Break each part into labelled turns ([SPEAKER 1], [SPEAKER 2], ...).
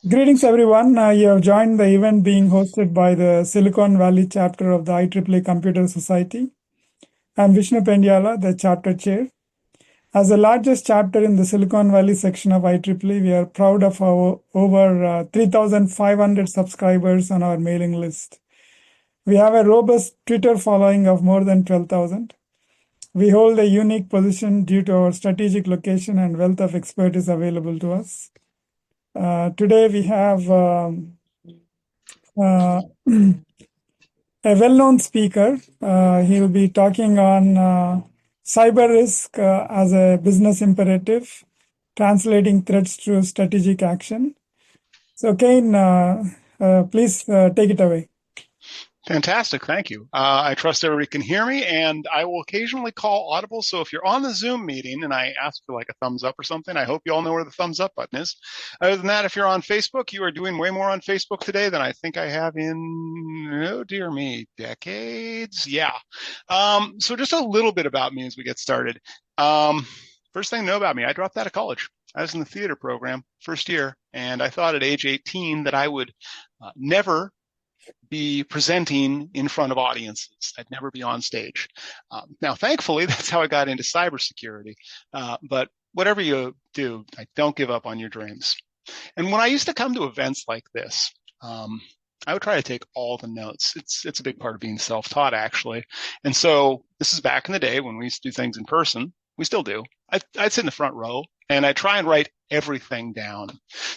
[SPEAKER 1] Greetings, everyone. You have joined the event being hosted by the Silicon Valley chapter of the IEEE Computer Society. I'm Vishnu Pendyala, the chapter chair. As the largest chapter in the Silicon Valley section of IEEE, we are proud of our over 3,500 subscribers on our mailing list. We have a robust Twitter following of more than 12,000. We hold a unique position due to our strategic location and wealth of expertise available to us. Today we have uh, a well-known speaker. He will be talking on cyber risk as a business imperative, translating threats to strategic action. So, Kane, please take it away.
[SPEAKER 2] Fantastic. Thank you. I trust everybody can hear me, and I will occasionally call audible. So if you're on the Zoom meeting and I ask for like a thumbs up or something, I hope you all know where the thumbs up button is. Other than that, if you're on Facebook, you are doing way more on Facebook today than I think I have in, oh dear me, decades. Yeah. So just a little bit about me as we get started. First thing to know about me, I dropped out of college. I was in the theater program first year, and I thought at age 18 that I would never be presenting in front of audiences. I'd never be on stage. Now, thankfully, that's how I got into cybersecurity. But whatever you do, don't give up on your dreams. And when I used to come to events like this, I would try to take all the notes. It's a big part of being self-taught, actually. And so this is back in the day when we used to do things in person. We still do. I'd sit in the front row and I try and write everything down.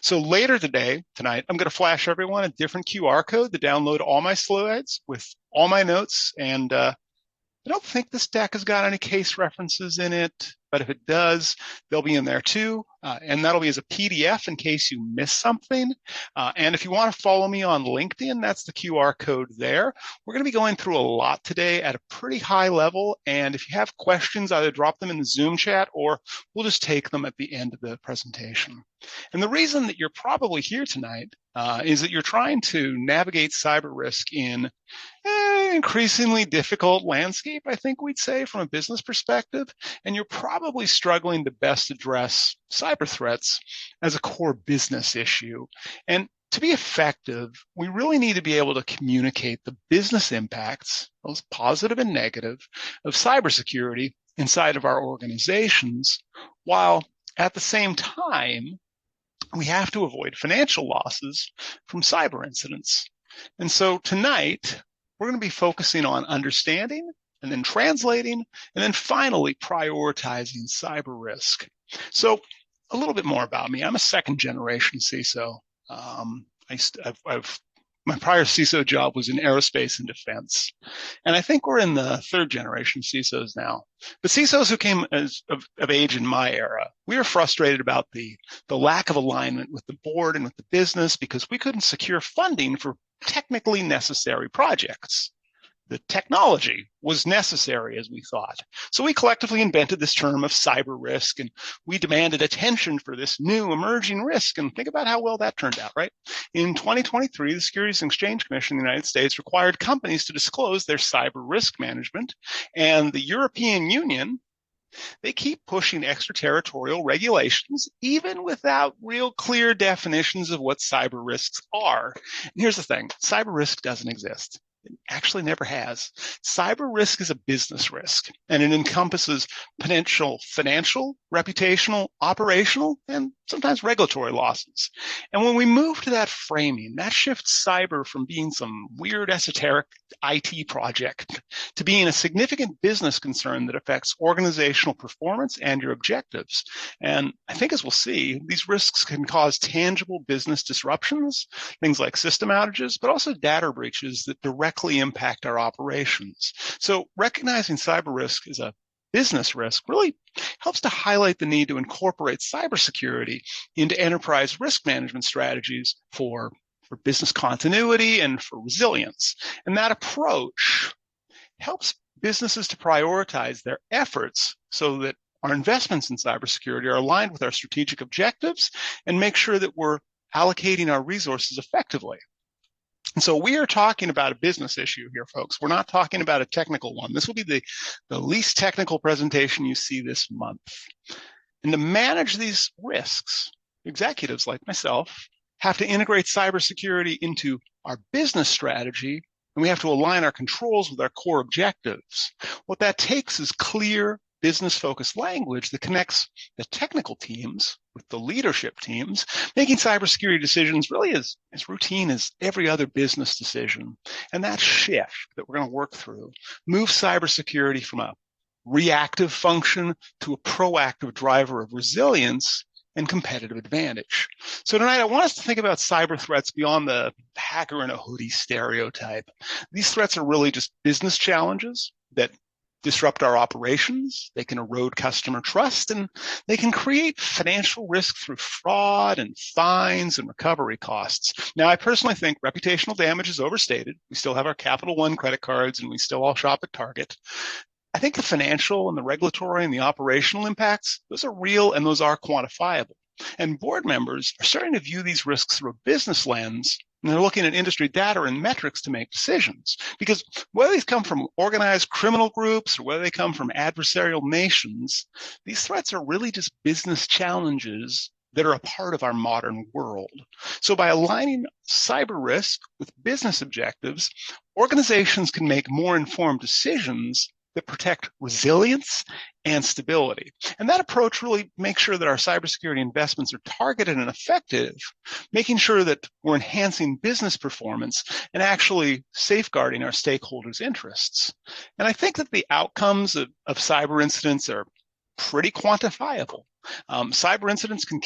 [SPEAKER 2] So later tonight, I'm going to flash everyone a different QR code to download all my slides with all my notes. And I don't think this deck has got any case references in it, but if it does, they'll be in there too. And that'll be as a PDF in case you miss something. And if you want to follow me on LinkedIn, that's the QR code there. We're going to be going through a lot today at a pretty high level. And if you have questions, either drop them in the Zoom chat or we'll just take them at the end of the presentation. And the reason that you're probably here tonight is that you're trying to navigate cyber risk in increasingly difficult landscape, I think we'd say, from a business perspective. And you're probably struggling to best address cyber threats as a core business issue. And to be effective, we really need to be able to communicate the business impacts, both positive and negative, of cybersecurity inside of our organizations, while at the same time, we have to avoid financial losses from cyber incidents. And so tonight, we're going to be focusing on understanding and then translating and then finally prioritizing cyber risk. So a little bit more about me. I'm a second generation CISO. My prior CISO job was in aerospace and defense. And I think we're in the third generation CISOs now. But CISOs who came of age in my era, we were frustrated about the lack of alignment with the board and with the business because we couldn't secure funding for technically necessary projects. The technology was necessary, as we thought. So we collectively invented this term of cyber risk, and we demanded attention for this new emerging risk. And think about how well that turned out, right? In 2023, the Securities and Exchange Commission in the United States required companies to disclose their cyber risk management, and the European Union, they keep pushing extraterritorial regulations, even without real clear definitions of what cyber risks are. And here's the thing, cyber risk doesn't exist. It actually never has. Cyber risk is a business risk, and it encompasses potential financial, reputational, operational, and sometimes regulatory losses. And when we move to that framing, that shifts cyber from being some weird esoteric IT project to being a significant business concern that affects organizational performance and your objectives. And I think, as we'll see, these risks can cause tangible business disruptions, things like system outages, but also data breaches that directly impact our operations. So recognizing cyber risk as a business risk really helps to highlight the need to incorporate cybersecurity into enterprise risk management strategies for business continuity and for resilience. And that approach helps businesses to prioritize their efforts so that our investments in cybersecurity are aligned with our strategic objectives and make sure that we're allocating our resources effectively. And so we are talking about a business issue here, folks. We're not talking about a technical one. This will be the least technical presentation you see this month. And to manage these risks, executives like myself have to integrate cybersecurity into our business strategy, and we have to align our controls with our core objectives. What that takes is clear, business-focused language that connects the technical teams with the leadership teams, making cybersecurity decisions really as routine as every other business decision. And that shift that we're going to work through moves cybersecurity from a reactive function to a proactive driver of resilience and competitive advantage. So tonight, I want us to think about cyber threats beyond the hacker in a hoodie stereotype. These threats are really just business challenges that disrupt our operations. They can erode customer trust, and they can create financial risk through fraud and fines and recovery costs. Now, I personally think reputational damage is overstated. We still have our Capital One credit cards, and we still all shop at Target. I think the financial and the regulatory and the operational impacts, those are real and those are quantifiable. And board members are starting to view these risks through a business lens, and they're looking at industry data and metrics to make decisions. Because whether these come from organized criminal groups or whether they come from adversarial nations, these threats are really just business challenges that are a part of our modern world. So by aligning cyber risk with business objectives, organizations can make more informed decisions that protect resilience and stability. And that approach really makes sure that our cybersecurity investments are targeted and effective, making sure that we're enhancing business performance and actually safeguarding our stakeholders' interests. And I think that the outcomes of cyber incidents are pretty quantifiable. Cyber incidents can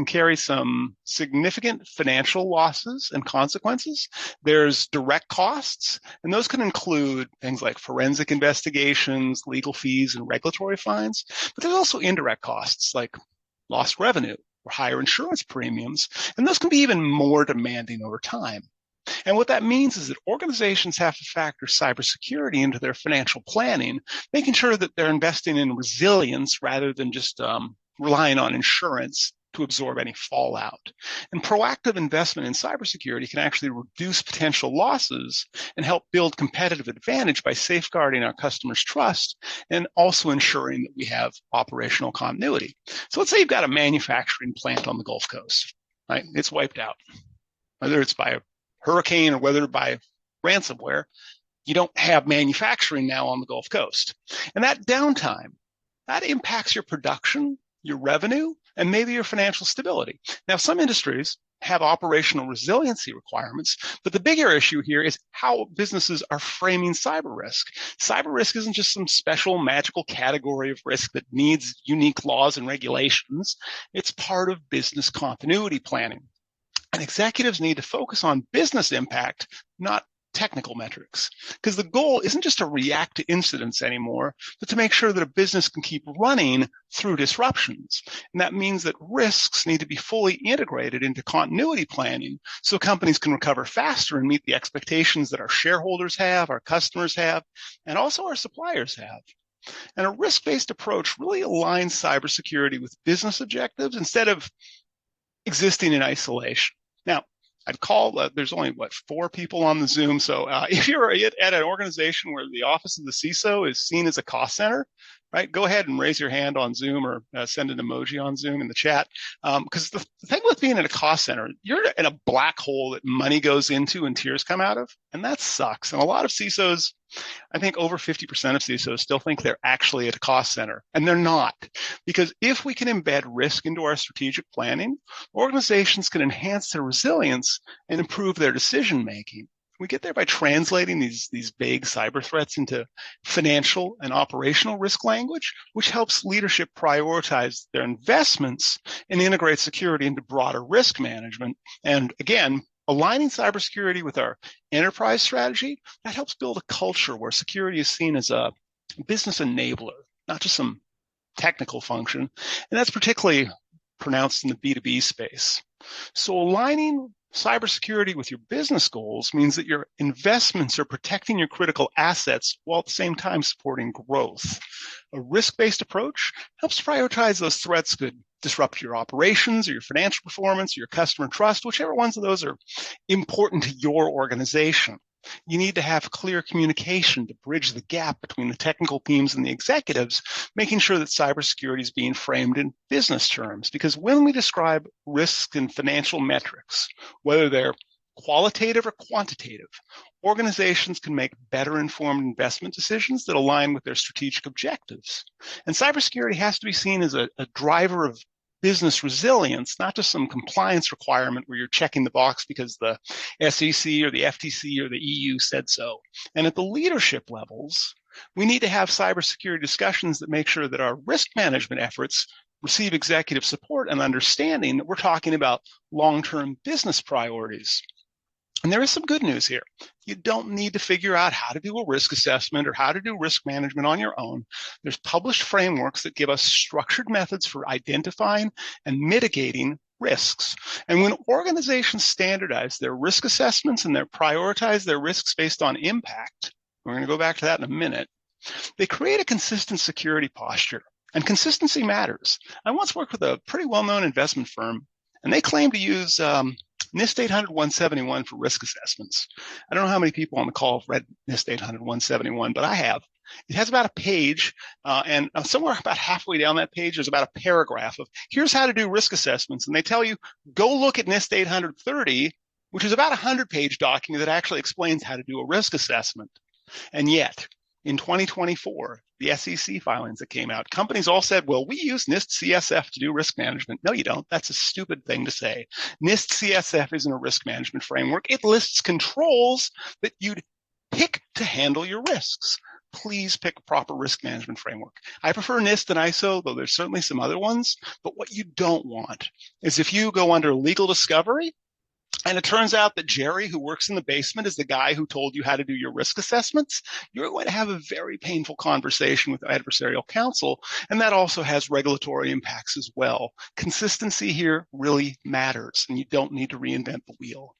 [SPEAKER 2] carry some significant financial losses and consequences. There's direct costs, and those can include things like forensic investigations, legal fees, and regulatory fines. But there's also indirect costs like lost revenue or higher insurance premiums, and those can be even more demanding over time. And what that means is that organizations have to factor cybersecurity into their financial planning, making sure that they're investing in resilience rather than just relying on insurance to absorb any fallout. And proactive investment in cybersecurity can actually reduce potential losses and help build competitive advantage by safeguarding our customers' trust and also ensuring that we have operational continuity. So let's say you've got a manufacturing plant on the Gulf Coast, right? It's wiped out, whether it's by a hurricane or whether by ransomware. You don't have manufacturing now on the Gulf Coast. And that downtime, that impacts your production, your revenue, and maybe your financial stability. Now, some industries have operational resiliency requirements, but the bigger issue here is how businesses are framing cyber risk. Cyber risk isn't just some special magical category of risk that needs unique laws and regulations. It's part of business continuity planning. And executives need to focus on business impact, not technical metrics, because the goal isn't just to react to incidents anymore, but to make sure that a business can keep running through disruptions. And that means that risks need to be fully integrated into continuity planning so companies can recover faster and meet the expectations that our shareholders have, our customers have, and also our suppliers have. And a risk-based approach really aligns cybersecurity with business objectives instead of existing in isolation. Now, I'd call, there's only, 4 people on the Zoom. So if you're at an organization where the office of the CISO is seen as a cost center, right, go ahead and raise your hand on Zoom or send an emoji on Zoom in the chat. Because the thing with being in a cost center, you're in a black hole that money goes into and tears come out of, and that sucks. And a lot of CISOs, I think over 50% of CISOs still think they're actually at a cost center, and they're not. Because if we can embed risk into our strategic planning, organizations can enhance their resilience and improve their decision making. We get there by translating these vague cyber threats into financial and operational risk language, which helps leadership prioritize their investments and integrate security into broader risk management. And again, aligning cybersecurity with our enterprise strategy, that helps build a culture where security is seen as a business enabler, not just some technical function. And that's particularly pronounced in the B2B space. So aligning cybersecurity with your business goals means that your investments are protecting your critical assets while at the same time supporting growth. A risk-based approach helps prioritize those threats that could disrupt your operations or your financial performance or your customer trust, whichever ones of those are important to your organization. You need to have clear communication to bridge the gap between the technical teams and the executives, making sure that cybersecurity is being framed in business terms. Because when we describe risks and financial metrics, whether they're qualitative or quantitative, organizations can make better informed investment decisions that align with their strategic objectives. And cybersecurity has to be seen as a driver of business resilience, not just some compliance requirement where you're checking the box because the SEC or the FTC or the EU said so. And at the leadership levels, we need to have cybersecurity discussions that make sure that our risk management efforts receive executive support and understanding that we're talking about long-term business priorities. And there is some good news here. You don't need to figure out how to do a risk assessment or how to do risk management on your own. There's published frameworks that give us structured methods for identifying and mitigating risks. And when organizations standardize their risk assessments and they prioritize their risks based on impact, we're going to go back to that in a minute, they create a consistent security posture. And consistency matters. I once worked with a pretty well-known investment firm, and they claim to use NIST 800-171 for risk assessments. I don't know how many people on the call have read NIST 800-171, but I have. It has about a page, and somewhere about halfway down that page, there's about a paragraph of here's how to do risk assessments. And they tell you, go look at NIST 830, which is about a 100-page document that actually explains how to do a risk assessment. And yet, in 2024, the SEC filings that came out, companies all said, well, we use NIST CSF to do risk management. No, you don't. That's a stupid thing to say. NIST CSF isn't a risk management framework. It lists controls that you'd pick to handle your risks. Please pick a proper risk management framework. I prefer NIST and ISO, though there's certainly some other ones. But what you don't want is if you go under legal discovery, and it turns out that Jerry, who works in the basement, is the guy who told you how to do your risk assessments, you're going to have a very painful conversation with adversarial counsel, and that also has regulatory impacts as well. Consistency here really matters, and you don't need to reinvent the wheel.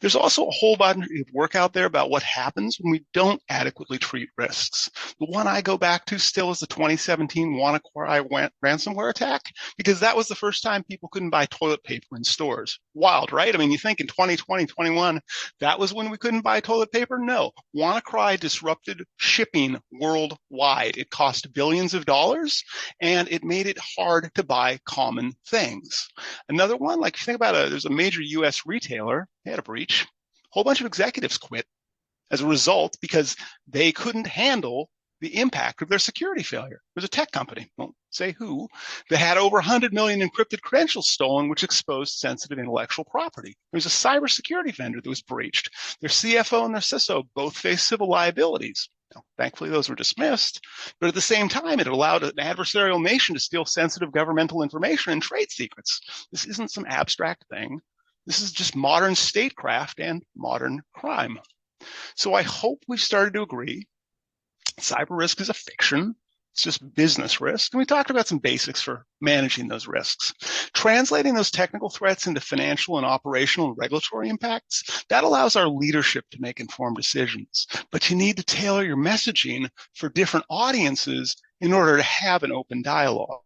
[SPEAKER 2] There's also a whole bunch of work out there about what happens when we don't adequately treat risks. The one I go back to still is the 2017 WannaCry ransomware attack, because that was the first time people couldn't buy toilet paper in stores. Wild, right? I mean, you think in 2020, 21, that was when we couldn't buy toilet paper? No. WannaCry disrupted shipping worldwide. It cost billions of dollars, and it made it hard to buy common things. Another one, like you think about there's a major U.S. retailer, they had a breach. A whole bunch of executives quit as a result because they couldn't handle the impact of their security failure. There's a tech company, won't say who, that had over 100 million encrypted credentials stolen, which exposed sensitive intellectual property. There's a cybersecurity vendor that was breached. Their CFO and their CISO both faced civil liabilities. Now, thankfully, those were dismissed. But at the same time, it allowed an adversarial nation to steal sensitive governmental information and trade secrets. This isn't some abstract thing. This is just modern statecraft and modern crime. So I hope we've started to agree cyber risk is a fiction. It's just business risk. And we talked about some basics for managing those risks. Translating those technical threats into financial and operational and regulatory impacts, that allows our leadership to make informed decisions. But you need to tailor your messaging for different audiences in order to have an open dialogue.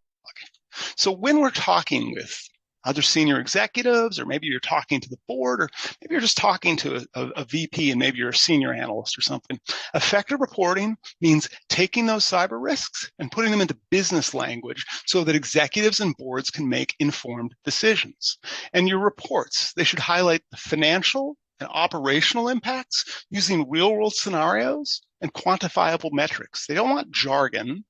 [SPEAKER 2] So when we're talking with other senior executives, or maybe you're talking to the board, or maybe you're just talking to a VP and maybe you're a senior analyst or something. Effective reporting means taking those cyber risks and putting them into business language so that executives and boards can make informed decisions. And your reports, they should highlight the financial and operational impacts using real-world scenarios and quantifiable metrics. They don't want jargon.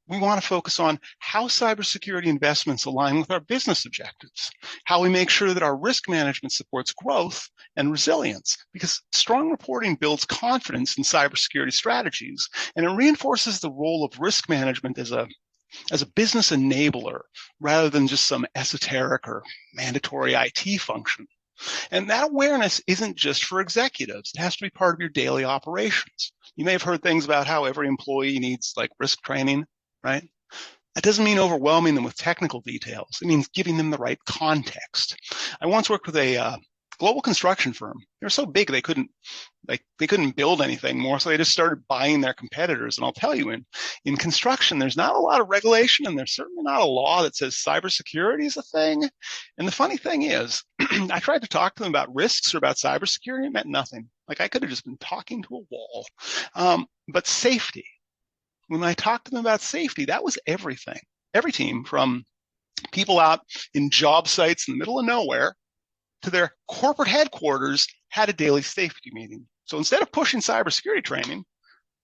[SPEAKER 2] We want to focus on how cybersecurity investments align with our business objectives, how we make sure that our risk management supports growth and resilience, because strong reporting builds confidence in cybersecurity strategies, and it reinforces the role of risk management as a business enabler rather than just some esoteric or mandatory IT function. And that awareness isn't just for executives. It has to be part of your daily operations. You may have heard things about how every employee needs like risk training, right? That doesn't mean overwhelming them with technical details. It means giving them the right context. I once worked with a global construction firm. They were so big they couldn't build anything more, so they just started buying their competitors. And I'll tell you, in construction, there's not a lot of regulation, and there's certainly not a law that says cybersecurity is a thing. And the funny thing is, I tried to talk to them about risks or about cybersecurity. It meant nothing. Like I could have just been talking to a wall. But safety, when I talked to them about safety, that was everything. Every team, from people out in job sites in the middle of nowhere to their corporate headquarters, had a daily safety meeting. So instead of pushing cybersecurity training,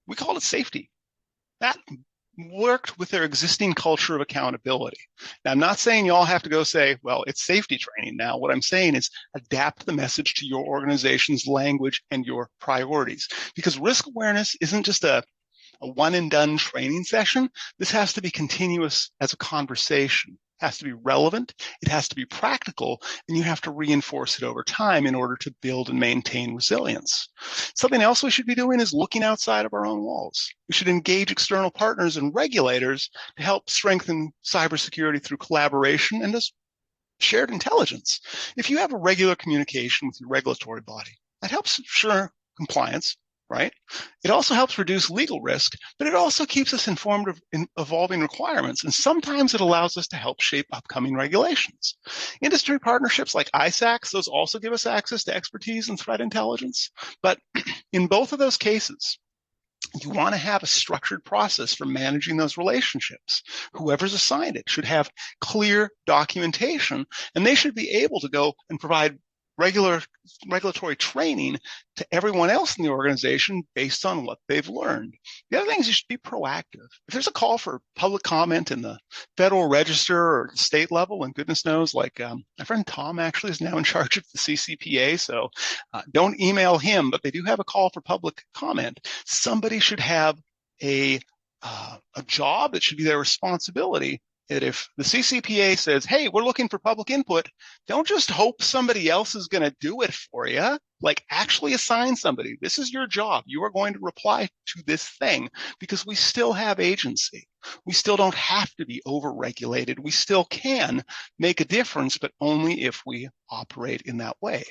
[SPEAKER 2] we called it safety. That worked with their existing culture of accountability. Now, I'm not saying you all have to go say, well, it's safety training now. What I'm saying is adapt the message to your organization's language and your priorities, because risk awareness isn't just a one and done training session. This has to be continuous as a conversation. It has to be relevant. It has to be practical, and you have to reinforce it over time in order to build and maintain resilience. Something else we should be doing is looking outside of our own walls. We should engage external partners and regulators to help strengthen cybersecurity through collaboration and just shared intelligence. If you have a regular communication with your regulatory body, that helps ensure compliance, right? It also helps reduce legal risk, but it also keeps us informed of evolving requirements. And sometimes it allows us to help shape upcoming regulations. Industry partnerships like ISACs, those also give us access to expertise and threat intelligence. But in both of those cases, you want to have a structured process for managing those relationships. Whoever's assigned it should have clear documentation, and they should be able to go and provide regulatory training to everyone else in the organization based on what they've learned. The other thing is you should be proactive. If there's a call for public comment in the Federal Register or state level, and goodness knows, like my friend Tom actually is now in charge of the CCPA, so don't email him, but they do have a call for public comment. Somebody should have a job that should be their responsibility. That if the CCPA says, hey, we're looking for public input, don't just hope somebody else is going to do it for you. Like, actually assign somebody. This is your job. You are going to reply to this thing, because we still have agency. We still don't have to be overregulated. We still can make a difference, but only if we operate in that way.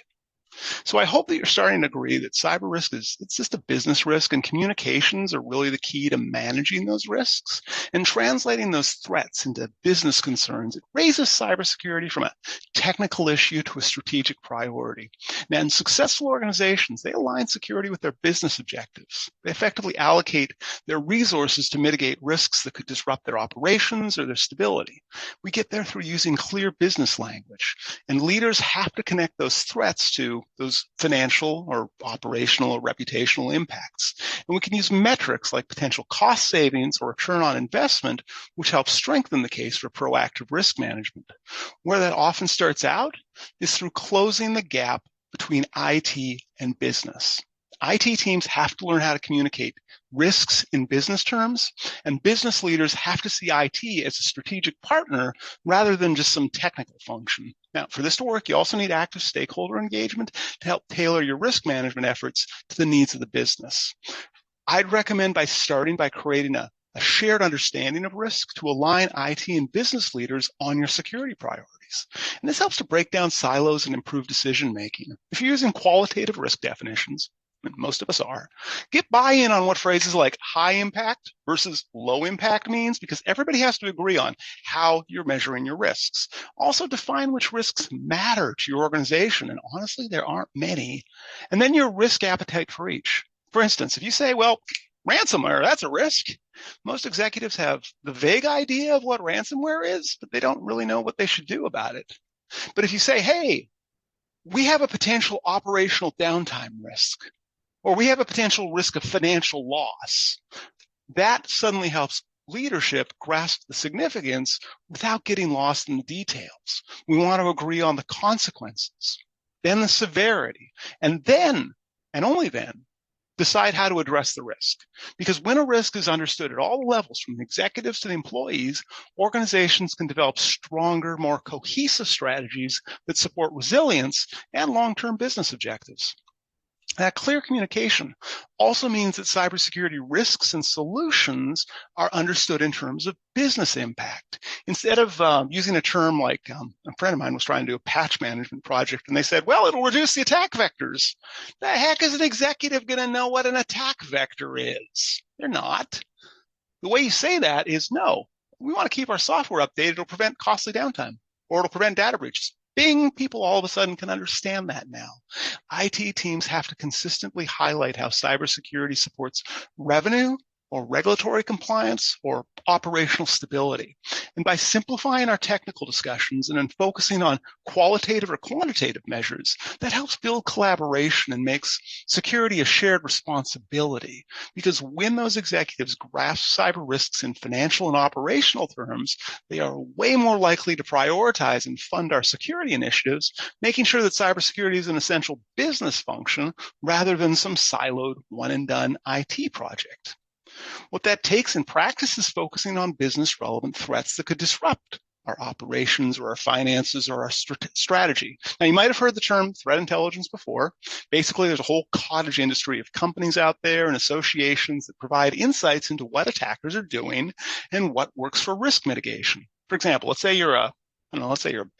[SPEAKER 2] So I hope that you're starting to agree that cyber risk it's just a business risk, and communications are really the key to managing those risks and translating those threats into business concerns. It raises cybersecurity from a technical issue to a strategic priority. Now, in successful organizations, they align security with their business objectives. They effectively allocate their resources to mitigate risks that could disrupt their operations or their stability. We get there through using clear business language, and leaders have to connect those threats to those financial or operational or reputational impacts. And we can use metrics like potential cost savings or return on investment, which helps strengthen the case for proactive risk management. Where that often starts out is through closing the gap between IT and business. IT teams have to learn how to communicate risks in business terms, and business leaders have to see IT as a strategic partner rather than just some technical function. Now, for this to work, you also need active stakeholder engagement to help tailor your risk management efforts to the needs of the business. I'd recommend by starting by creating a shared understanding of risk to align IT and business leaders on your security priorities. And this helps to break down silos and improve decision making. If you're using qualitative risk definitions, and most of us are, get buy-in on what phrases like high impact versus low impact means, because everybody has to agree on how you're measuring your risks. Also, define which risks matter to your organization, and honestly, there aren't many. And then your risk appetite for each. For instance, if you say, well, ransomware, that's a risk. Most executives have the vague idea of what ransomware is, but they don't really know what they should do about it. But if you say, hey, we have a potential operational downtime risk, or we have a potential risk of financial loss, that suddenly helps leadership grasp the significance without getting lost in the details. We want to agree on the consequences, then the severity, and then, and only then, decide how to address the risk. Because when a risk is understood at all levels, from the executives to the employees, organizations can develop stronger, more cohesive strategies that support resilience and long-term business objectives. That clear communication also means that cybersecurity risks and solutions are understood in terms of business impact. Instead of using a term like a friend of mine was trying to do a patch management project, and they said, well, it'll reduce the attack vectors. The heck is an executive going to know what an attack vector is? They're not. The way you say that is, no, we want to keep our software updated. It'll prevent costly downtime, or it'll prevent data breaches. bing, people all of a sudden can understand that now. IT teams have to consistently highlight how cybersecurity supports revenue or regulatory compliance or operational stability. And by simplifying our technical discussions and then focusing on qualitative or quantitative measures, that helps build collaboration and makes security a shared responsibility. Because when those executives grasp cyber risks in financial and operational terms, they are way more likely to prioritize and fund our security initiatives, making sure that cybersecurity is an essential business function rather than some siloed one-and-done IT project. What that takes in practice is focusing on business relevant threats that could disrupt our operations or our finances or our strategy. Now, you might have heard the term threat intelligence before. Basically, there's a whole cottage industry of companies out there and associations that provide insights into what attackers are doing and what works for risk mitigation. For example, let's say you're a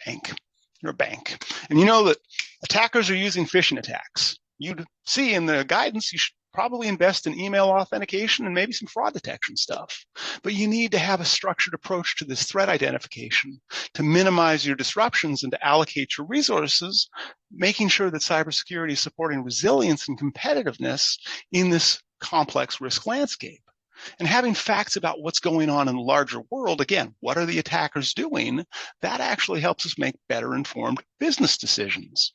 [SPEAKER 2] bank. You're a bank, and you know that attackers are using phishing attacks. You'd see in the guidance you should probably invest in email authentication and maybe some fraud detection stuff. But you need to have a structured approach to this threat identification to minimize your disruptions and to allocate your resources, making sure that cybersecurity is supporting resilience and competitiveness in this complex risk landscape. And having facts about what's going on in the larger world, again, what are the attackers doing? That actually helps us make better informed business decisions.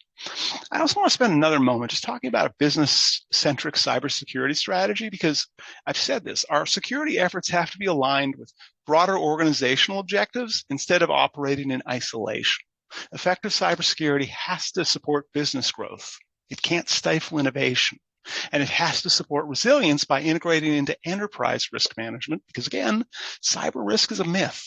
[SPEAKER 2] I also want to spend another moment just talking about a business-centric cybersecurity strategy, because I've said this, our security efforts have to be aligned with broader organizational objectives instead of operating in isolation. Effective cybersecurity has to support business growth. It can't stifle innovation. And it has to support resilience by integrating into enterprise risk management, because again, cyber risk is a myth.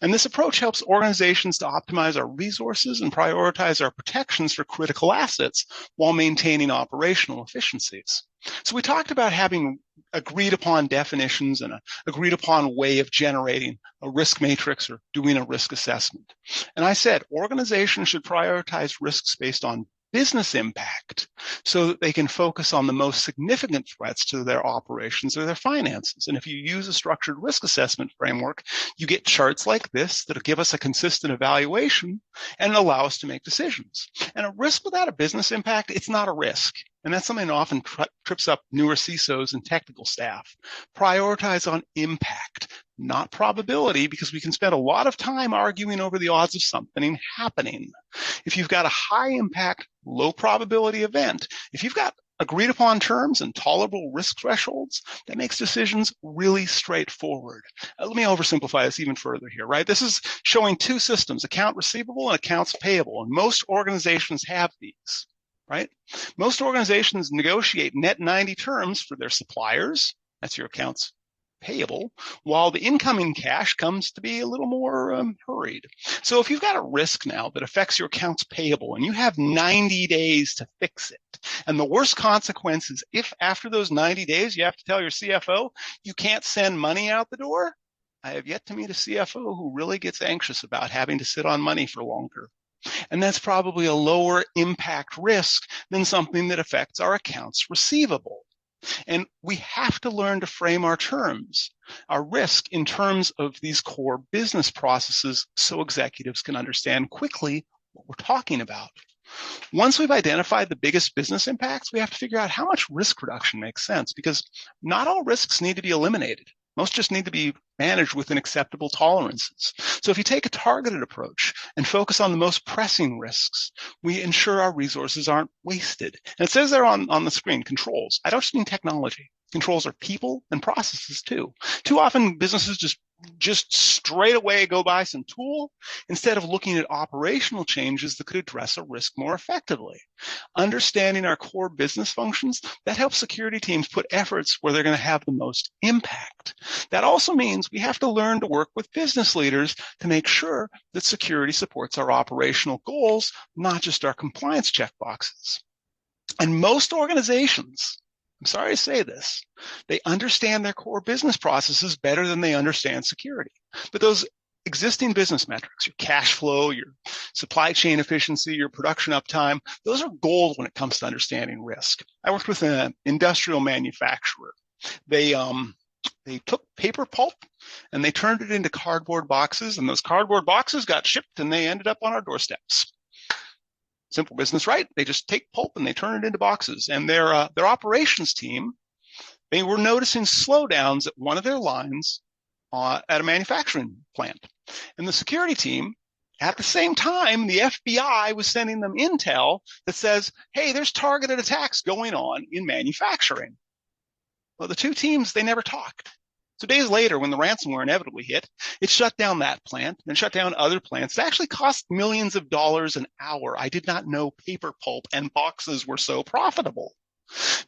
[SPEAKER 2] And this approach helps organizations to optimize our resources and prioritize our protections for critical assets while maintaining operational efficiencies. So we talked about having agreed upon definitions and an agreed upon way of generating a risk matrix or doing a risk assessment. And I said organizations should prioritize risks based on business impact so that they can focus on the most significant threats to their operations or their finances. And if you use a structured risk assessment framework, you get charts like this that'll give us a consistent evaluation and allow us to make decisions. And a risk without a business impact, it's not a risk. And that's something that often trips up newer CISOs and technical staff. Prioritize on impact, not probability, because we can spend a lot of time arguing over the odds of something happening. If you've got a high impact, low probability event, if you've got agreed upon terms and tolerable risk thresholds, that makes decisions really straightforward. Let me oversimplify this even further here, right? This is showing two systems, account receivable and accounts payable, and most organizations have these, right? Most organizations negotiate net 90 terms for their suppliers, that's your accounts payable, while the incoming cash comes to be a little more hurried. So if you've got a risk now that affects your accounts payable and you have 90 days to fix it, and the worst consequence is if after those 90 days you have to tell your CFO you can't send money out the door, I have yet to meet a CFO who really gets anxious about having to sit on money for longer. And that's probably a lower impact risk than something that affects our accounts receivable. And we have to learn to frame our terms, our risk in terms of these core business processes so executives can understand quickly what we're talking about. Once we've identified the biggest business impacts, we have to figure out how much risk reduction makes sense, because not all risks need to be eliminated. Most just need to be managed within acceptable tolerances. So if you take a targeted approach and focus on the most pressing risks, we ensure our resources aren't wasted. And it says there on the screen, controls. I don't just mean technology. Controls are people and processes too. Too often businesses just straight away go buy some tool instead of looking at operational changes that could address a risk more effectively. Understanding our core business functions, that helps security teams put efforts where they're going to have the most impact. That also means we have to learn to work with business leaders to make sure that security supports our operational goals, not just our compliance checkboxes. And most organizations, I'm sorry to say this, they understand their core business processes better than they understand security. But those existing business metrics, your cash flow, your supply chain efficiency, your production uptime, those are gold when it comes to understanding risk. I worked with an industrial manufacturer. They took paper pulp and they turned it into cardboard boxes, and those cardboard boxes got shipped and they ended up on our doorsteps. Simple business, right? They just take pulp and they turn it into boxes. And their operations team, they were noticing slowdowns at one of their lines at a manufacturing plant. And the security team, at the same time, the FBI was sending them intel that says, hey, there's targeted attacks going on in manufacturing. Well, the two teams, they never talked. So days later, when the ransomware inevitably hit, it shut down that plant and shut down other plants. It actually cost millions of dollars an hour. I did not know paper pulp and boxes were so profitable.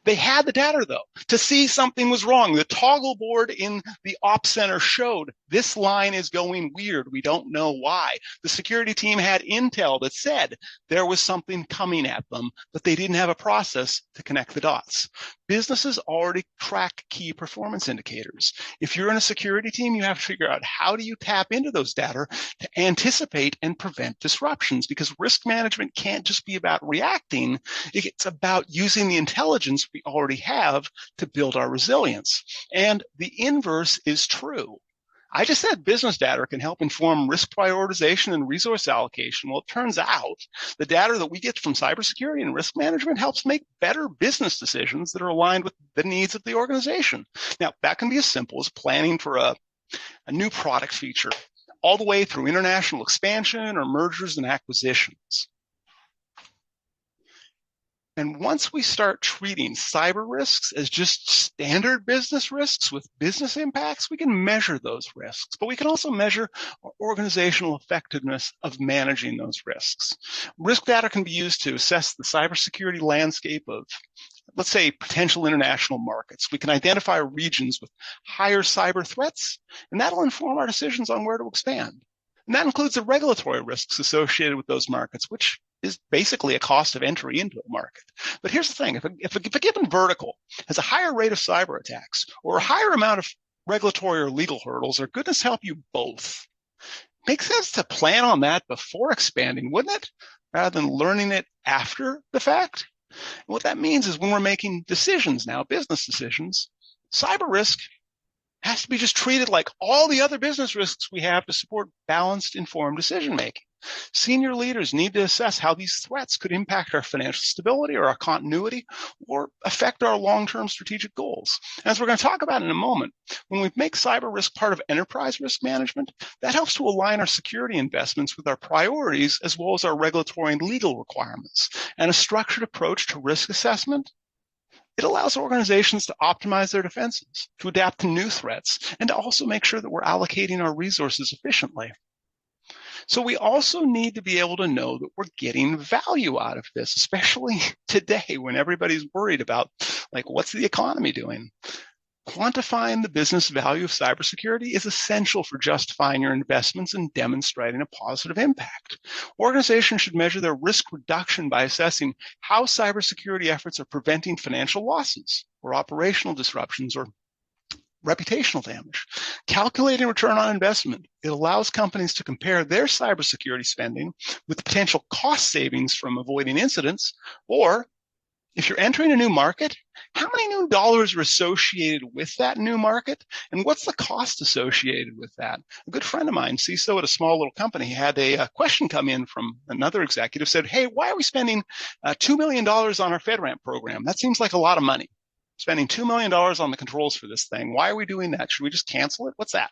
[SPEAKER 2] They had the data, though, to see something was wrong. The toggle board in the ops center showed this line is going weird. We don't know why. The security team had intel that said there was something coming at them, but they didn't have a process to connect the dots. Businesses already track key performance indicators. If you're in a security team, you have to figure out how do you tap into those data to anticipate and prevent disruptions, because risk management can't just be about reacting. It's about using the intelligence we already have to build our resilience. And the inverse is true. I just said business data can help inform risk prioritization and resource allocation. Well, it turns out the data that we get from cybersecurity and risk management helps make better business decisions that are aligned with the needs of the organization. Now, that can be as simple as planning for a new product feature, all the way through international expansion or mergers and acquisitions. And once we start treating cyber risks as just standard business risks with business impacts, we can measure those risks, but we can also measure organizational effectiveness of managing those risks. Risk data can be used to assess the cybersecurity landscape of, let's say, potential international markets. We can identify regions with higher cyber threats, and that'll inform our decisions on where to expand. And that includes the regulatory risks associated with those markets, which is basically a cost of entry into a market. But here's the thing. If a given vertical has a higher rate of cyber attacks or a higher amount of regulatory or legal hurdles, or goodness help you both, it makes sense to plan on that before expanding, wouldn't it? Rather than learning it after the fact. And what that means is when we're making decisions now, business decisions, cyber risk has to be just treated like all the other business risks we have to support balanced, informed decision-making. Senior leaders need to assess how these threats could impact our financial stability or our continuity or affect our long-term strategic goals. And as we're going to talk about in a moment, when we make cyber risk part of enterprise risk management, that helps to align our security investments with our priorities as well as our regulatory and legal requirements. And a structured approach to risk assessment, it allows organizations to optimize their defenses, to adapt to new threats, and to also make sure that we're allocating our resources efficiently. So we also need to be able to know that we're getting value out of this, especially today when everybody's worried about, like, what's the economy doing? Quantifying the business value of cybersecurity is essential for justifying your investments and demonstrating a positive impact. Organizations should measure their risk reduction by assessing how cybersecurity efforts are preventing financial losses or operational disruptions or reputational damage. Calculating return on investment, it allows companies to compare their cybersecurity spending with the potential cost savings from avoiding incidents, or if you're entering a new market, how many new dollars are associated with that new market, and what's the cost associated with that? A good friend of mine, CISO at a small little company, had a question come in from another executive, said, hey, why are we spending $2 million on our FedRAMP program? That seems like a lot of money. Spending $2 million on the controls for this thing. Why are we doing that? Should we just cancel it? What's that?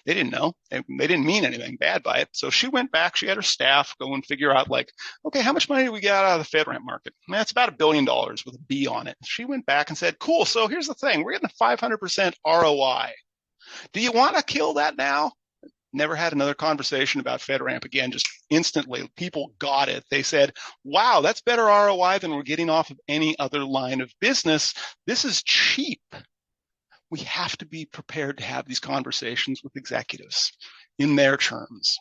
[SPEAKER 2] They didn't know. They didn't mean anything bad by it. So she went back. She had her staff go and figure out, like, okay, how much money do we get out of the FedRAMP market? That's about $1 billion with a B on it. She went back and said, cool. So here's the thing. We're getting a 500% ROI. Do you want to kill that now? Never had another conversation about FedRAMP again. Just instantly, people got it. They said, wow, that's better ROI than we're getting off of any other line of business. This is cheap. We have to be prepared to have these conversations with executives in their terms.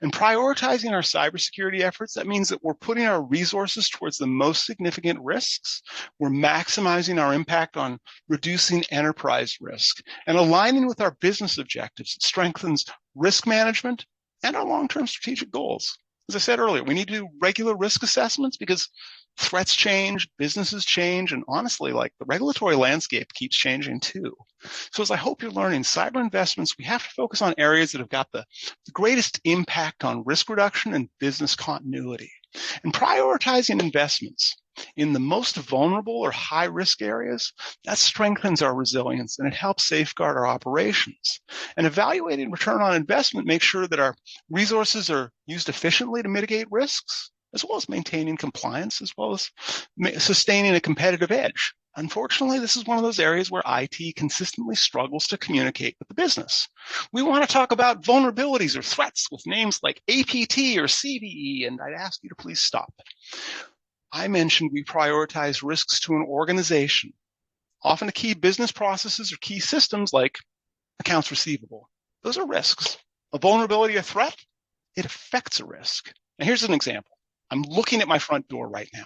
[SPEAKER 2] And prioritizing our cybersecurity efforts, that means that we're putting our resources towards the most significant risks. We're maximizing our impact on reducing enterprise risk and aligning with our business objectives. It strengthens risk management and our long-term strategic goals. As I said earlier, we need to do regular risk assessments because threats change, businesses change, and honestly, like, the regulatory landscape keeps changing too. So as I hope you're learning, cyber investments, we have to focus on areas that have got the greatest impact on risk reduction and business continuity. And prioritizing investments in the most vulnerable or high-risk areas, that strengthens our resilience and it helps safeguard our operations. And evaluating return on investment makes sure that our resources are used efficiently to mitigate risks, as well as maintaining compliance, as well as sustaining a competitive edge. Unfortunately, this is one of those areas where IT consistently struggles to communicate with the business. We want to talk about vulnerabilities or threats with names like APT or CVE, and I'd ask you to please stop. I mentioned we prioritize risks to an organization, often to key business processes or key systems like accounts receivable. Those are risks. A vulnerability or threat, it affects a risk. Now, here's an example. I'm looking at my front door right now.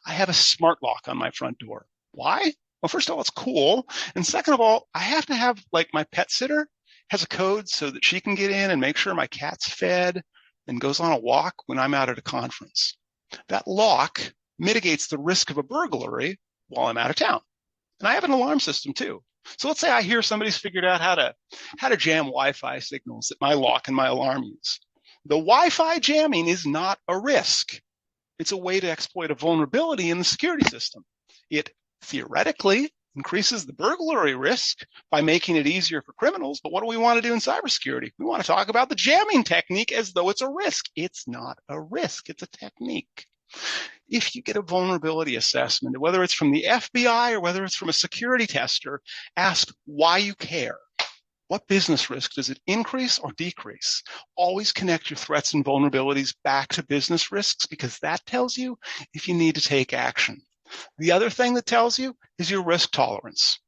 [SPEAKER 2] I have a smart lock on my front door. Why? Well, first of all, it's cool. And second of all, I have to have, like, my pet sitter has a code so that she can get in and make sure my cat's fed and goes on a walk when I'm out at a conference. That lock mitigates the risk of a burglary while I'm out of town. And I have an alarm system too. So let's say I hear somebody's figured out how to jam Wi-Fi signals that my lock and my alarm use. The Wi-Fi jamming is not a risk. It's a way to exploit a vulnerability in the security system. It theoretically increases the burglary risk by making it easier for criminals. But what do we want to do in cybersecurity? We want to talk about the jamming technique as though it's a risk. It's not a risk. It's a technique. If you get a vulnerability assessment, whether it's from the FBI or whether it's from a security tester, ask why you care. What business risk does it increase or decrease? Always connect your threats and vulnerabilities back to business risks, because that tells you if you need to take action. The other thing that tells you is your risk tolerance.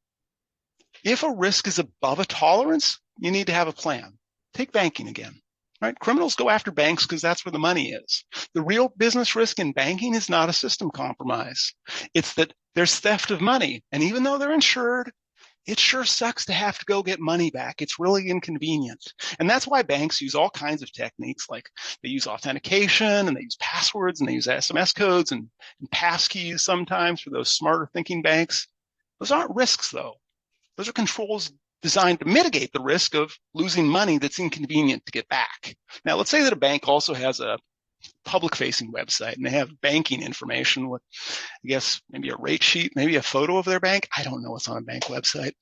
[SPEAKER 2] If a risk is above a tolerance, you need to have a plan. Take banking again. Right? Criminals go after banks because that's where the money is. The real business risk in banking is not a system compromise. It's that there's theft of money. And even though they're insured, it sure sucks to have to go get money back. It's really inconvenient. And that's why banks use all kinds of techniques, like they use authentication and they use passwords and they use SMS codes and passkeys sometimes for those smarter thinking banks. Those aren't risks, though. Those are controls designed to mitigate the risk of losing money that's inconvenient to get back. Now, let's say that a bank also has a public-facing website and they have banking information with, I guess, maybe a rate sheet, maybe a photo of their bank. I don't know what's on a bank website.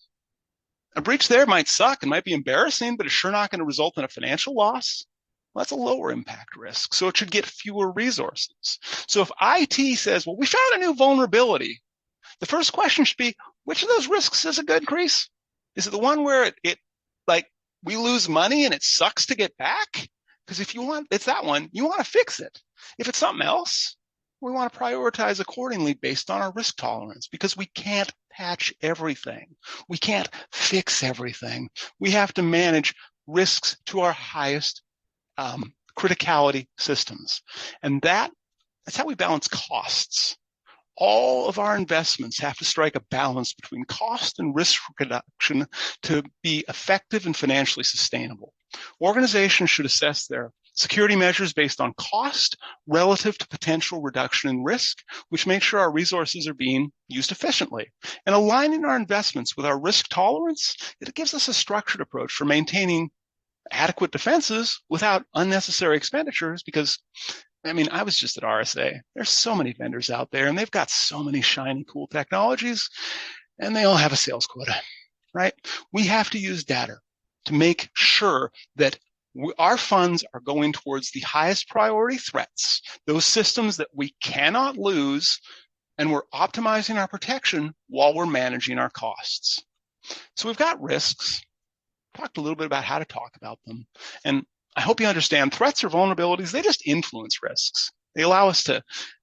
[SPEAKER 2] A breach there might suck and might be embarrassing, but it's sure not going to result in a financial loss. Well, that's a lower impact risk, so it should get fewer resources. So if IT says, well, we found a new vulnerability, the first question should be, which of those risks is a good increase? Is it the one where it like we lose money and it sucks to get back? Because if it's that one, you want to fix it. If it's something else, we want to prioritize accordingly based on our risk tolerance, because we can't patch everything. We can't fix everything. We have to manage risks to our highest criticality systems. And that's how we balance costs. All of our investments have to strike a balance between cost and risk reduction to be effective and financially sustainable. Organizations should assess their security measures based on cost relative to potential reduction in risk, which makes sure our resources are being used efficiently. And aligning our investments with our risk tolerance, it gives us a structured approach for maintaining adequate defenses without unnecessary expenditures, because I was just at RSA. There's so many vendors out there, and they've got so many shiny, cool technologies, and they all have a sales quota, right? We have to use data to make sure that our funds are going towards the highest priority threats, those systems that we cannot lose, and we're optimizing our protection while we're managing our costs. So we've got risks. Talked a little bit about how to talk about them, and I hope you understand threats or vulnerabilities, they just influence risks. They allow us to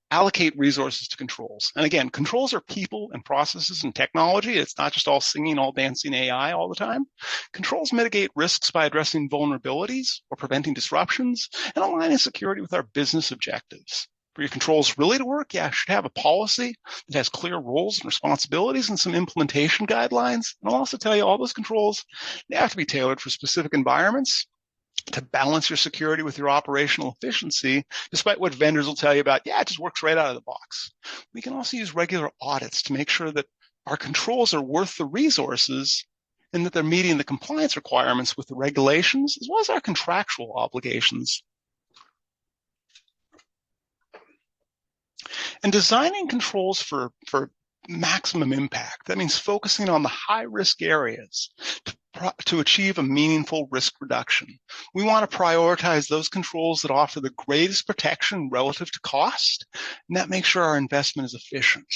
[SPEAKER 2] allocate resources to controls. And again, controls are people and processes and technology. It's not just all singing, all dancing AI all the time. Controls mitigate risks by addressing vulnerabilities or preventing disruptions and aligning security with our business objectives. For your controls really to work, you should have a policy that has clear roles and responsibilities and some implementation guidelines. And I'll also tell you all those controls, they have to be tailored for specific environments to balance your security with your operational efficiency, despite what vendors will tell you about, it just works right out of the box. We can also use regular audits to make sure that our controls are worth the resources and that they're meeting the compliance requirements with the regulations, as well as our contractual obligations. And designing controls for maximum impact. That means focusing on the high risk areas to achieve a meaningful risk reduction. We want to prioritize those controls that offer the greatest protection relative to cost, and that makes sure our investment is efficient.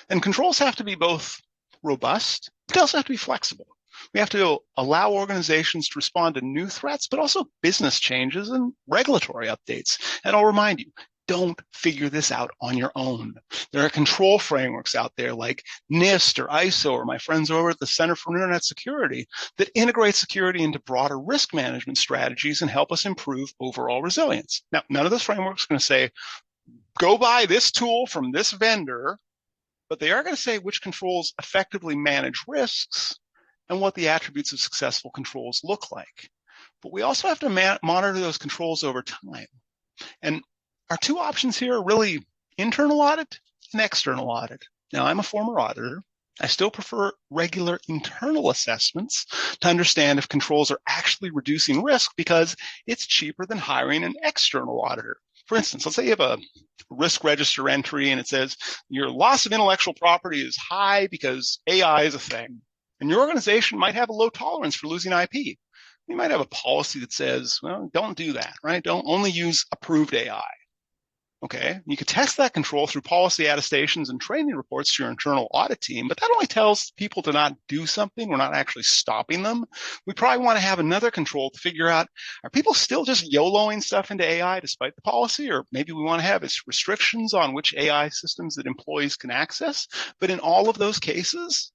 [SPEAKER 2] And controls have to be both robust, but they also have to be flexible. We have to allow organizations to respond to new threats, but also business changes and regulatory updates. And I'll remind you, don't figure this out on your own. There are control frameworks out there like NIST or ISO or my friends over at the Center for Internet Security that integrate security into broader risk management strategies and help us improve overall resilience. Now, none of those frameworks are going to say, go buy this tool from this vendor, but they are going to say which controls effectively manage risks and what the attributes of successful controls look like. But we also have to monitor those controls over time. And our two options here are really internal audit and external audit. Now, I'm a former auditor. I still prefer regular internal assessments to understand if controls are actually reducing risk because it's cheaper than hiring an external auditor. For instance, let's say you have a risk register entry and it says your loss of intellectual property is high because AI is a thing. And your organization might have a low tolerance for losing IP. You might have a policy that says, well, don't do that, right? Don't only use approved AI. Okay, you could test that control through policy attestations and training reports to your internal audit team, but that only tells people to not do something. We're not actually stopping them. We probably want to have another control to figure out, are people still just YOLOing stuff into AI despite the policy? Or maybe we want to have restrictions on which AI systems that employees can access. But in all of those cases,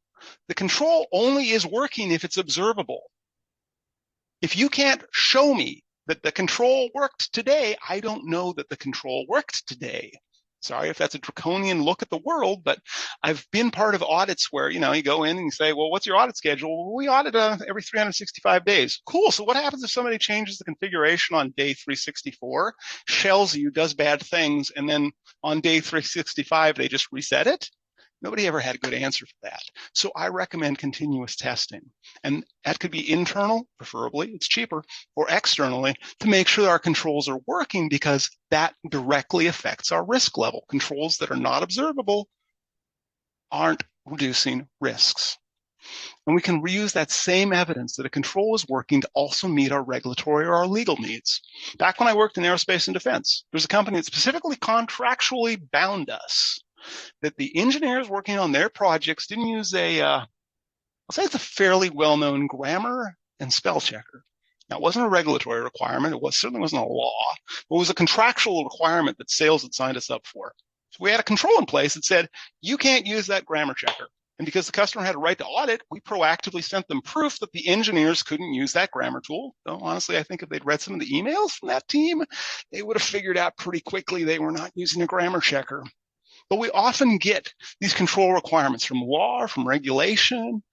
[SPEAKER 2] the control only is working if it's observable. If you can't show me that the control worked today, I don't know that the control worked today. Sorry if that's a draconian look at the world, but I've been part of audits where, you go in and you say, well, what's your audit schedule? Well, we audit every 365 days. Cool. So what happens if somebody changes the configuration on day 364, shells you, does bad things, and then on day 365, they just reset it? Nobody ever had a good answer for that. So I recommend continuous testing. And that could be internal, preferably, it's cheaper, or externally to make sure that our controls are working because that directly affects our risk level. Controls that are not observable aren't reducing risks. And we can reuse that same evidence that a control is working to also meet our regulatory or our legal needs. Back when I worked in aerospace and defense, there was a company that specifically contractually bound us that the engineers working on their projects didn't use I'll say it's a fairly well-known grammar and spell checker. Now, it wasn't a regulatory requirement. It certainly wasn't a law, but it was a contractual requirement that sales had signed us up for. So we had a control in place that said, you can't use that grammar checker. And because the customer had a right to audit, we proactively sent them proof that the engineers couldn't use that grammar tool. Though honestly, I think if they'd read some of the emails from that team, they would have figured out pretty quickly they were not using a grammar checker. But we often get these control requirements from law, or from regulation,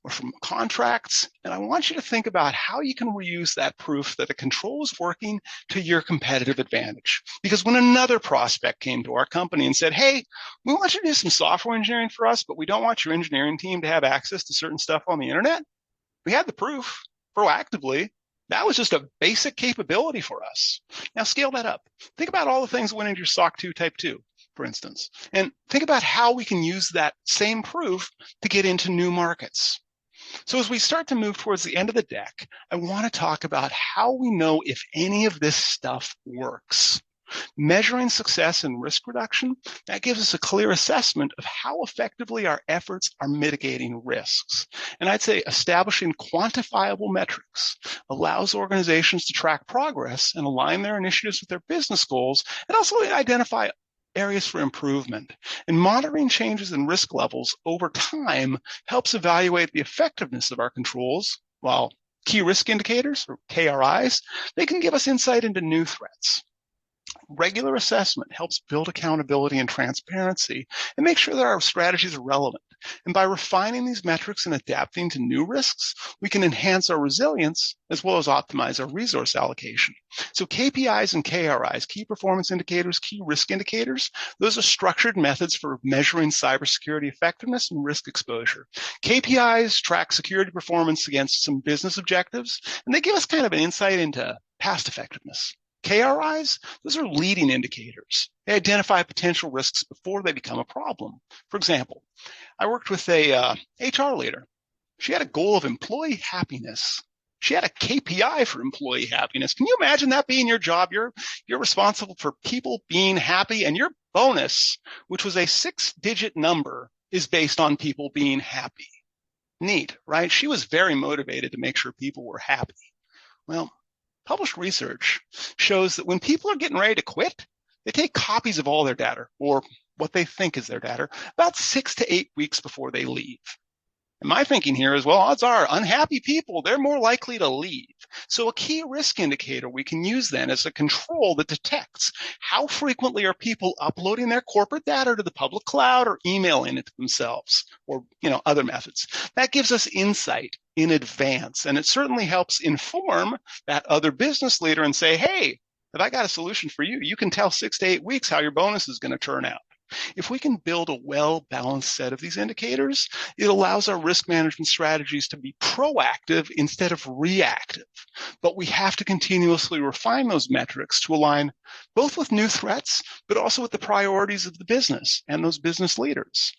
[SPEAKER 2] or from contracts. And I want you to think about how you can reuse that proof that a control is working to your competitive advantage. Because when another prospect came to our company and said, hey, we want you to do some software engineering for us, but we don't want your engineering team to have access to certain stuff on the internet, we had the proof proactively. That was just a basic capability for us. Now scale that up. Think about all the things that went into your SOC 2 Type 2. For instance, and think about how we can use that same proof to get into new markets. So as we start to move towards the end of the deck, I want to talk about how we know if any of this stuff works. Measuring success in risk reduction, that gives us a clear assessment of how effectively our efforts are mitigating risks. And I'd say establishing quantifiable metrics allows organizations to track progress and align their initiatives with their business goals, and also identify areas for improvement. And monitoring changes in risk levels over time helps evaluate the effectiveness of our controls, while key risk indicators, or KRIs, they can give us insight into new threats. Regular assessment helps build accountability and transparency and make sure that our strategies are relevant. And by refining these metrics and adapting to new risks, we can enhance our resilience as well as optimize our resource allocation. So KPIs and KRIs, key performance indicators, key risk indicators, those are structured methods for measuring cybersecurity effectiveness and risk exposure. KPIs track security performance against some business objectives, and they give us kind of an insight into past effectiveness. KRIs, those are leading indicators. They identify potential risks before they become a problem. For example, I worked with a HR leader. She had a goal of employee happiness. She had a KPI for employee happiness. Can you imagine that being your job? You're responsible for people being happy, and your bonus, which was a 6-digit number, is based on people being happy. Neat, right? She was very motivated to make sure people were happy. Well, published research shows that when people are getting ready to quit, they take copies of all their data, or what they think is their data, about 6 to 8 weeks before they leave. And my thinking here is, well, odds are unhappy people, they're more likely to leave. So a key risk indicator we can use then is a control that detects how frequently are people uploading their corporate data to the public cloud or emailing it to themselves, or other methods. That gives us insight in advance, and it certainly helps inform that other business leader and say, hey, if I got a solution for you, you can tell 6 to 8 weeks how your bonus is going to turn out. If we can build a well-balanced set of these indicators, it allows our risk management strategies to be proactive instead of reactive. But we have to continuously refine those metrics to align both with new threats, but also with the priorities of the business and those business leaders.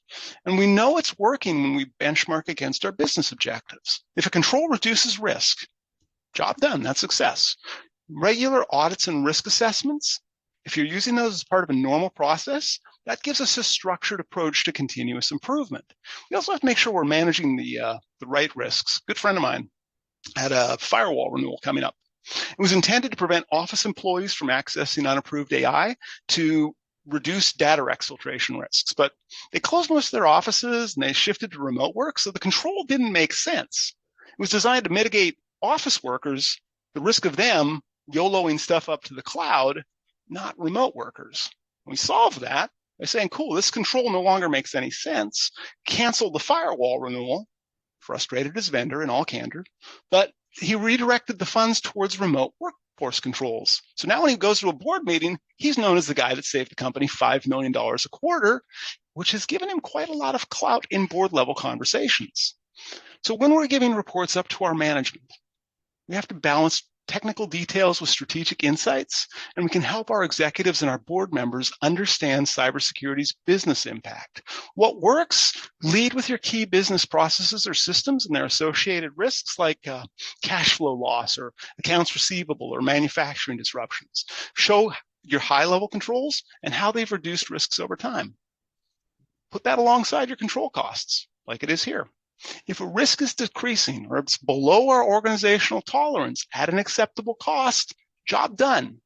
[SPEAKER 2] And we know it's working when we benchmark against our business objectives. If a control reduces risk, job done, that's success. Regular audits and risk assessments, if you're using those as part of a normal process, that gives us a structured approach to continuous improvement. We also have to make sure we're managing the right risks. A good friend of mine had a firewall renewal coming up. It was intended to prevent office employees from accessing unapproved AI to reduce data exfiltration risks. But they closed most of their offices and they shifted to remote work, so the control didn't make sense. It was designed to mitigate office workers, the risk of them YOLOing stuff up to the cloud, not remote workers. We solved that by saying, cool, this control no longer makes any sense. Cancel the firewall renewal, frustrated his vendor in all candor, but he redirected the funds towards remote workforce controls. So now when he goes to a board meeting, he's known as the guy that saved the company $5 million a quarter, which has given him quite a lot of clout in board level conversations. So when we're giving reports up to our management, we have to balance technical details with strategic insights, and we can help our executives and our board members understand cybersecurity's business impact. What works? Lead with your key business processes or systems and their associated risks, like cash flow loss or accounts receivable or manufacturing disruptions. Show your high-level controls and how they've reduced risks over time. Put that alongside your control costs, like it is here. If a risk is decreasing or it's below our organizational tolerance at an acceptable cost, job done.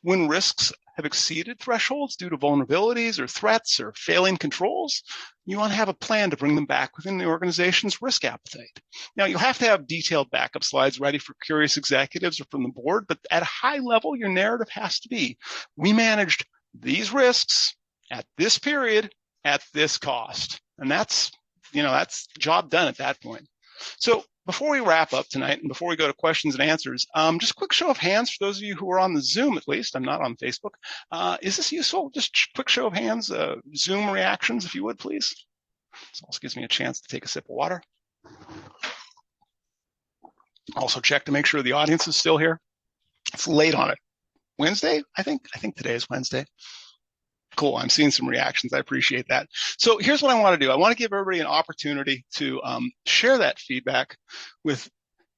[SPEAKER 2] When risks have exceeded thresholds due to vulnerabilities or threats or failing controls, you want to have a plan to bring them back within the organization's risk appetite. Now, you'll have to have detailed backup slides ready for curious executives or from the board, but at a high level, your narrative has to be, we managed these risks at this period at this cost. And that's job done at that point. So before we wrap up tonight and before we go to questions and answers, just a quick show of hands for those of you who are on the Zoom, at least. I'm not on Facebook. Is this useful? Just quick show of hands, Zoom reactions, if you would, please. This also gives me a chance to take a sip of water. Also check to make sure the audience is still here. It's late on it. Wednesday, I think today is Wednesday. Cool. I'm seeing some reactions. I appreciate that. So here's what I want to do. I want to give everybody an opportunity to share that feedback with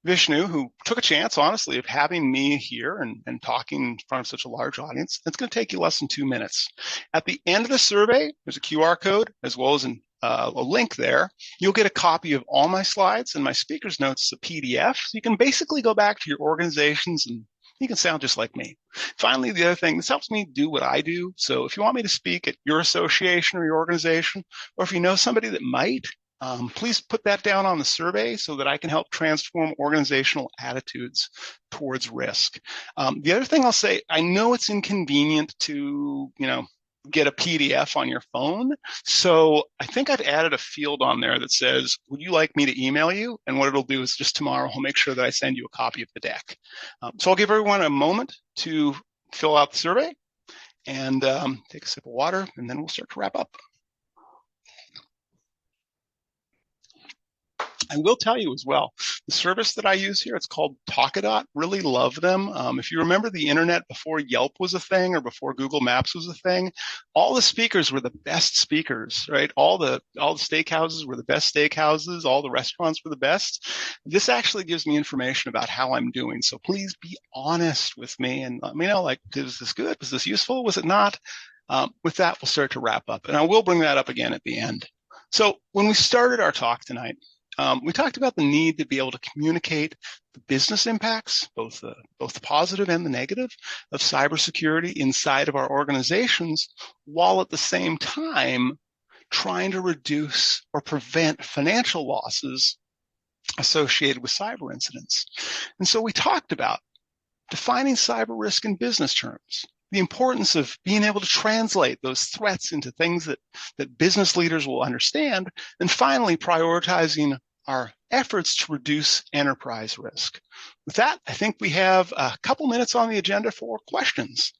[SPEAKER 2] Vishnu, who took a chance, honestly, of having me here and talking in front of such a large audience. It's going to take you less than 2 minutes. At the end of the survey, there's a QR code as well as a link there. You'll get a copy of all my slides and my speaker's notes, a PDF. So you can basically go back to your organizations and you can sound just like me. Finally, the other thing, this helps me do what I do. So if you want me to speak at your association or your organization, or if you know somebody that might, please put that down on the survey so that I can help transform organizational attitudes towards risk. The other thing I'll say, I know it's inconvenient to, get a PDF on your phone. So I think I've added a field on there that says, would you like me to email you? And what it'll do is just tomorrow, I'll make sure that I send you a copy of the deck. So I'll give everyone a moment to fill out the survey and take a sip of water, and then we'll start to wrap up. I will tell you as well, the service that I use here, it's called Talkadot. Really love them. If you remember the internet before Yelp was a thing or before Google Maps was a thing, all the speakers were the best speakers, right? All the steakhouses were the best steakhouses. All the restaurants were the best. This actually gives me information about how I'm doing. So please be honest with me and let me know, like, was this good? Was this useful? Was it not? With that, we'll start to wrap up. And I will bring that up again at the end. So when we started our talk tonight, we talked about the need to be able to communicate the business impacts, both the positive and the negative, of cybersecurity inside of our organizations, while at the same time trying to reduce or prevent financial losses associated with cyber incidents. And so we talked about defining cyber risk in business terms, the importance of being able to translate those threats into things that business leaders will understand, and finally prioritizing our efforts to reduce enterprise risk. With that, I think we have a couple minutes on the agenda for questions.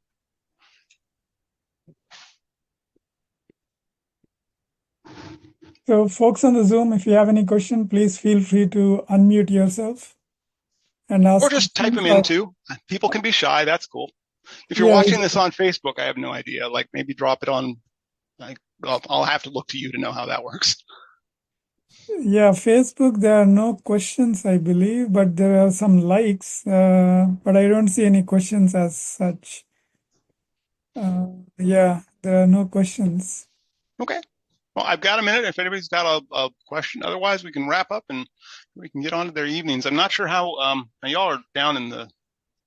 [SPEAKER 1] So folks on the Zoom, if you have any question, please feel free to unmute yourself and ask
[SPEAKER 2] Or just type
[SPEAKER 1] questions.
[SPEAKER 2] them in too. People can be shy, that's cool. If you're
[SPEAKER 1] Yeah,
[SPEAKER 2] watching this on Facebook, I have no idea. Like maybe drop it on, like, I'll have to look to you to know how that works.
[SPEAKER 1] yeah, Facebook, there are no questions, I believe, but there are some likes, but I don't see any questions as such. Yeah, there are no questions.
[SPEAKER 2] Okay. Well, I've got a minute if anybody's got a question. Otherwise, we can wrap up and we can get on to their evenings. I'm not sure how now y'all are down in the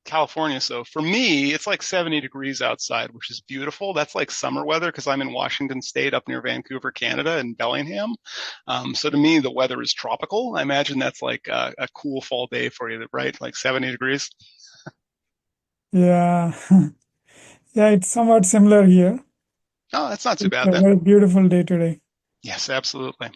[SPEAKER 2] California, so for me, it's like 70 degrees outside, which is beautiful. That's like summer weather because I'm in Washington State, up near Vancouver, Canada, in Bellingham. So to me, the weather is tropical. I imagine that's like a cool fall day for you, right? Like 70 degrees.
[SPEAKER 1] Yeah, yeah, it's somewhat similar here.
[SPEAKER 2] Oh, that's not too
[SPEAKER 1] It's
[SPEAKER 2] bad
[SPEAKER 1] a
[SPEAKER 2] then.
[SPEAKER 1] very beautiful day today.
[SPEAKER 2] Yes, absolutely.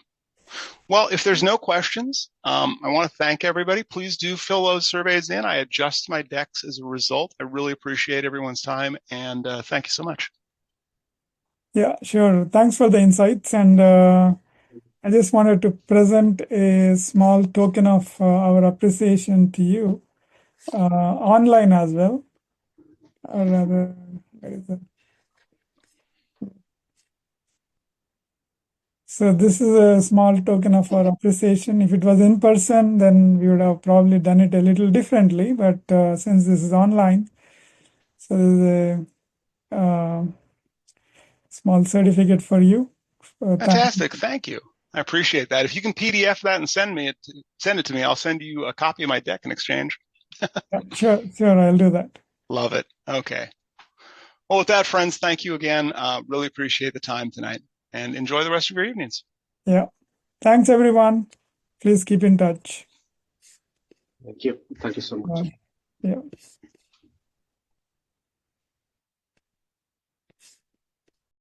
[SPEAKER 2] Well, if there's no questions, I want to thank everybody. Please do fill those surveys in. I adjust my decks as a result. I really appreciate everyone's time, and thank you so much.
[SPEAKER 1] Yeah, sure. Thanks for the insights. And I just wanted to present a small token of our appreciation to you online as well. Or rather, where is it? So this is a small token of our appreciation. If it was in person, then we would have probably done it a little differently. But since this is online, so there's a small certificate for you. Thank you.
[SPEAKER 2] Fantastic. Thank you. I appreciate that. If you can PDF that and send it to me, I'll send you a copy of my deck in exchange.
[SPEAKER 1] Yeah, sure, I'll do that.
[SPEAKER 2] Love it. Okay. Well, with that, friends, thank you again. Really appreciate the time tonight, and enjoy the rest of your evenings.
[SPEAKER 1] Yeah. Thanks, everyone. Please keep in touch.
[SPEAKER 3] Thank you. Thank you so much.
[SPEAKER 1] Yeah.